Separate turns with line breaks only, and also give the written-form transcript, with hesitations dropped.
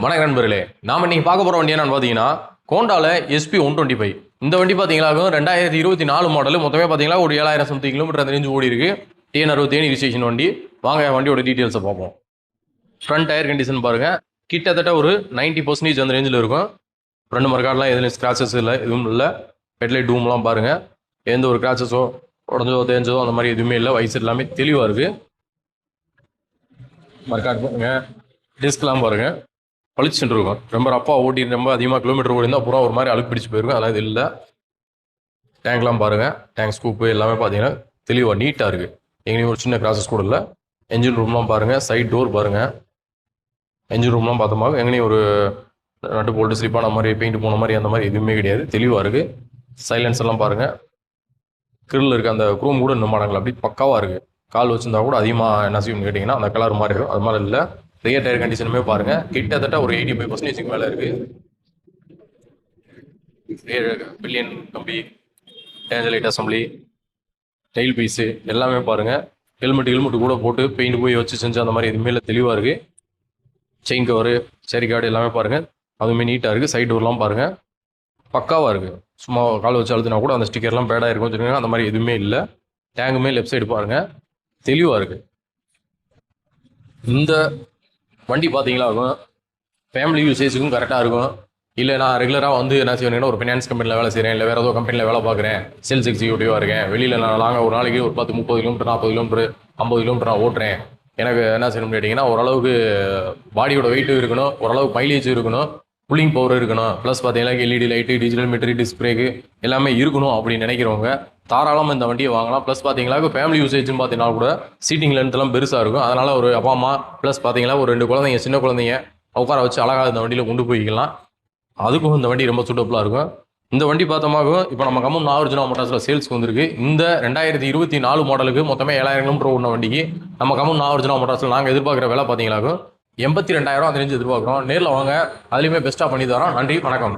வணக்கம் நண்பர்களே, நாம் இன்னைக்கு பார்க்க போகிற வண்டி என்னன்னு பார்த்தீங்கன்னா ஹோண்டால SP 125. இந்த வண்டி பார்த்தீங்களா 2024 மாடல். மொத்தமே பார்த்தீங்களா ஒரு 7000 சம்திங் கிலோமீட்டர் அந்த ரேஞ்சு ஓடி இருக்கு. TN60 ரிஜிஸ்ட்ரேஷன் வண்டி. வாங்க வண்டியோட டீட்டெயில்ஸை பார்ப்போம். ஃப்ரண்ட் டயர் கண்டிஷன் பாருங்க, கிட்டத்தட்ட ஒரு 90% அந்த ரேஞ்சில் இருக்கும். ஃப்ரண்ட் மர்க்கார்ட்லாம் எதுவும் ஸ்க்ராச்சஸ் இல்லை, எதுவும் இல்லை. ஹெட்லைட் டூம்லாம் பாருங்க, எந்த ஒரு கிராச்சஸோ உடஞ்சோ தேஞ்சதோ அந்த மாதிரி எதுவுமே இல்லை. வயசு எல்லாமே தெளிவாக இருக்கு. மர்க்கார்ட் பாருங்க, டிஸ்க்லாம் பாருங்க, பளிச்சுட்டு இருக்கும். ரொம்ப ரப்பாக ஓட்டி ரொம்ப அதிகமாக கிலோமீட்டர் ஓடி இருந்தால் பூரா ஒரு மாதிரி அழுக்கு பிடிச்சி போயிருக்கும். அதெல்லாம் இது இல்லை. டேங்க்லாம் பாருங்கள், டேங்க் ஸ்கூப்பு எல்லாமே பார்த்தீங்கன்னா தெளிவாக நீட்டாக இருக்குது. எங்கேயும் ஒரு சின்ன கிராசஸ் கூட இல்லை. என்ஜின் ரூம்லாம் பாருங்கள், சைட் டோர் பாருங்கள். என்ஜின் ரூம்லாம் பார்த்தோமா எங்கேயும் ஒரு நட்டு போல்ட்டு ஸ்லிப்பான மாதிரி பெயிண்ட் போன மாதிரி அந்த மாதிரி எதுவுமே கிடையாது. தெளிவாக இருக்குது. சைலன்ஸ் எல்லாம் பாருங்கள், கிரில் இருக்குது. அந்த குரோம் கூட இன்னும் மாடங்கள் அப்படி பக்காவாக இருக்குது. கால் வச்சுருந்தா கூட அதிகமாக என்ன செய்யும்னு கேட்டிங்கன்னா அந்த கலர் மாதிரி இருக்கும். அது மாதிரி இல்லை. ரியர் டயர் கண்டிஷனுமே பாருங்க, கிட்டத்தட்ட ஒரு 85% மேலே இருக்கு. பில்லியன் கம்பி, danger light assembly, tail piece எல்லாமே பாருங்க. ஹெல்மெட் கூட போட்டு பெயிண்ட் போய் வச்சு செஞ்சு அந்த மாதிரி எதுவுமே இல்லை. தெளிவாக இருக்கு. செயின் கவரு, சேரி கார்டு எல்லாமே பாருங்க, அதுவுமே நீட்டாக இருக்கு. சைடு டோர்லாம் பாருங்க, பக்காவாக இருக்கு. சும்மா கால் வச்சு அழுத்தினா கூட அந்த ஸ்டிக்கர்லாம் பேடாக இருக்கும் வச்சுருக்காங்க. அந்த மாதிரி எதுவுமே இல்லை. டேங்குமே லெஃப்ட் சைடு பாருங்க, தெளிவாக இருக்கு. இந்த வண்டி பார்த்தீங்களா ஃபேமிலி யூசேஜுக்கும் கரெக்டாக இருக்கும். இல்லை நான் ரெகுலராக வந்து என்ன செய்வேன்னா ஒரு ஃபினான்ஸ் கம்பெனியில் வேலை செய்கிறேன், இல்லை வேறு ஏதோ கம்பெனியில் வேலை பார்க்குறேன், சேல்ஸ் எக்ஸிக்யூட்டிவாக இருக்கேன், வெளியில் நான் லாங்க ஒரு நாளைக்கு ஒரு 10, 30 கிலோமீட்டர், 40 கிலோமீட்டர், 50 கிலோமீட்டர் நான் ஓட்டுறேன். எனக்கு என்ன செய்யணும்னு கேட்டிங்கன்னா ஓரளவுக்கு பாடியோட வெயிட்டும் இருக்கணும், ஓரளவுக்கு மைலேஜ் இருக்கணும், கூலிங் பவர் இருக்கணும், ப்ளஸ் பார்த்தீங்கன்னா LED light, digital meter, disc brake எல்லாமே இருக்கணும் அப்படின்னு நினைக்கிறவங்க தாராளமாக இந்த வண்டியை வாங்கலாம். ப்ளஸ் பார்த்தீங்களா ஃபேமிலி யூசேஜ்னு பார்த்தீங்கன்னா கூட சீட்டிங் லென்த்லாம் பெருசாக இருக்கும். அதனால் ஒரு அப்பா அம்மா ப்ளஸ் பார்த்தீங்கன்னா ஒரு 2 குழந்தைங்க, சின்ன குழந்தைங்க உட்கார வச்சு அழகாக இந்த வண்டியில் கொண்டு போய்க்கலாம். அதுக்கும் இந்த வண்டி ரொம்ப சூட்டபுளாக இருக்கும். இந்த வண்டி பார்த்தோமாகும் இப்போ நம்ம கம்மம் நாகார்ஜுனா மோட்டார்ஸில் சேல்ஸ்க்கு வந்திருக்கு. இந்த 2024 மாடலுக்கு மொத்தமே 7000 கிலோமீட்டர் ஓடின வண்டிக்கு நம்ம கம்மம் நாகார்ஜுனா மோட்டார்ஸில் நாங்கள் எதிர்பார்க்குற விலை பார்த்தீங்களாக்கும் 82,000 அந்த ரேஞ்சு எதிர்பார்க்குறோம். நேரில் வாங்க, அதுலேயுமே பெஸ்ட்டாக பண்ணி தரோம். நன்றி, வணக்கம்.